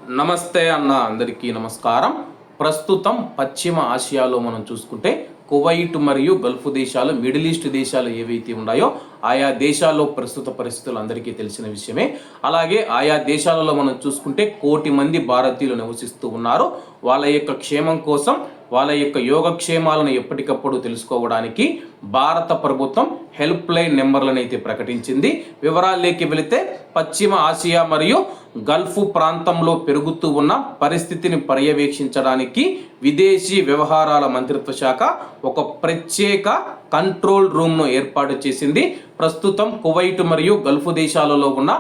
నమస్తే అన్న, అందరికీ నమస్కారం. ప్రస్తుతం పశ్చిమ ఆసియాలో మనం చూసుకుంటే కువైట్ మరియు గల్ఫ్ దేశాలు, మిడిల్ ఈస్ట్ దేశాలు ఏవైతే ఉన్నాయో ఆయా దేశాల్లో ప్రస్తుత పరిస్థితులు అందరికీ తెలిసిన విషయమే. అలాగే ఆయా దేశాలలో మనం చూసుకుంటే 1 కోటి మంది భారతీయులు నివసిస్తూ ఉన్నారు. వాళ్ళ యొక్క క్షేమం కోసం, వాళ్ళ యొక్క యోగక్షేమాలను ఎప్పటికప్పుడు తెలుసుకోవడానికి భారత ప్రభుత్వం హెల్ప్ లైన్ నెంబర్లను అయితే ప్రకటించింది. వివరాల్లోకి వెళితే పశ్చిమ ఆసియా మరియు గల్ఫ్ ప్రాంతంలో పెరుగుతూ ఉన్న పరిస్థితిని పర్యవేక్షించడానికి విదేశీ వ్యవహారాల మంత్రిత్వ శాఖ ఒక ప్రత్యేక కంట్రోల్ రూమ్ను ఏర్పాటు చేసింది. ప్రస్తుతం కువైట్ మరియు గల్ఫ్ దేశాలలో ఉన్న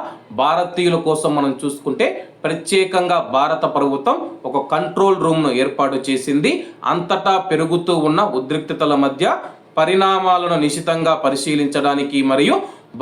భారతీయుల కోసం మనం చూసుకుంటే ప్రత్యేకంగా భారత ప్రభుత్వం ఒక కంట్రోల్ రూమ్ను ఏర్పాటు చేసింది. అంతటా పెరుగుతూ ఉన్న ఉద్రిక్తతల మధ్య పరిణామాలను నిశితంగా పరిశీలించడానికి మరియు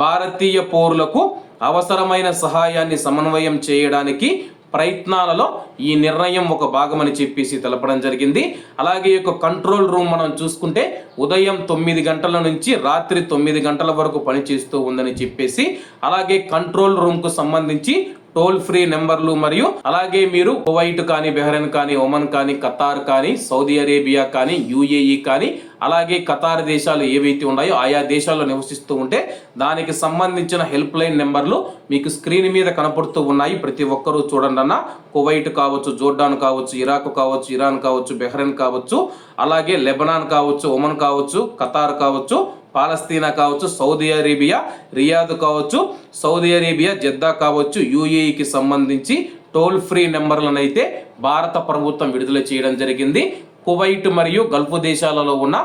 భారతీయ పౌరులకు అవసరమైన సహాయాన్ని సమన్వయం చేయడానికి ప్రయత్నాలలో ఈ నిర్ణయం ఒక భాగమని చెప్పేసి తెలపడం జరిగింది. అలాగే ఈ యొక్క కంట్రోల్ రూమ్ మనం చూసుకుంటే ఉదయం 9 గంటల నుంచి రాత్రి 9 గంటల వరకు పనిచేస్తూ ఉందని చెప్పేసి, అలాగే కంట్రోల్ రూమ్కు సంబంధించి టోల్ ఫ్రీ నెంబర్లు మరియు అలాగే మీరు కువైట్ కానీ, బెహ్రెయిన్ కానీ, ఒమన్ కానీ, ఖతార్ కానీ, సౌదీ అరేబియా కానీ, యుఏఈ కానీ, అలాగే ఖతార్ దేశాలు ఏవైతే ఉన్నాయో ఆయా దేశాల్లో నివసిస్తూ ఉంటే దానికి సంబంధించిన హెల్ప్ లైన్ నెంబర్లు మీకు స్క్రీన్ మీద కనపడుతూ ఉన్నాయి. ప్రతి ఒక్కరూ చూడండి అన్న. కువైట్ కావచ్చు, జోర్డాన్ కావచ్చు, ఇరాక్ కావచ్చు, ఇరాన్ కావచ్చు, బెహ్రెయిన్ కావచ్చు, అలాగే లెబనాన్ కావచ్చు, ఒమన్ కావచ్చు, ఖతార్ కావచ్చు, పాలస్తీనా కావచ్చు, సౌదీ అరేబియా రియాద్ కావచ్చు, సౌదీ అరేబియా జెద్దా కావచ్చు, యుఏఈకి సంబంధించి టోల్ ఫ్రీ నెంబర్లను అయితే భారత ప్రభుత్వం విడుదల చేయడం జరిగింది. కువైట్ మరియు గల్ఫ్ దేశాలలో ఉన్న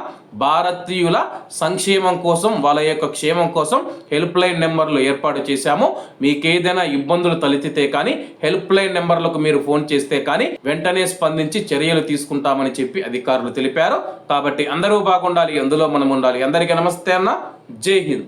భారతీయుల సంక్షేమం కోసం, వాళ్ళ యొక్క క్షేమం కోసం హెల్ప్ లైన్ నెంబర్లు ఏర్పాటు చేశాము. మీకు ఏదైనా ఇబ్బందులు తలెత్తితే కానీ హెల్ప్ లైన్ నెంబర్లకు మీరు ఫోన్ చేస్తే కానీ వెంటనే స్పందించి చర్యలు తీసుకుంటామని చెప్పి అధికారులు తెలిపారు. కాబట్టి అందరూ బాగుండాలి, అందులో మనం ఉండాలి. అందరికీ నమస్తే అన్న. జై హింద్.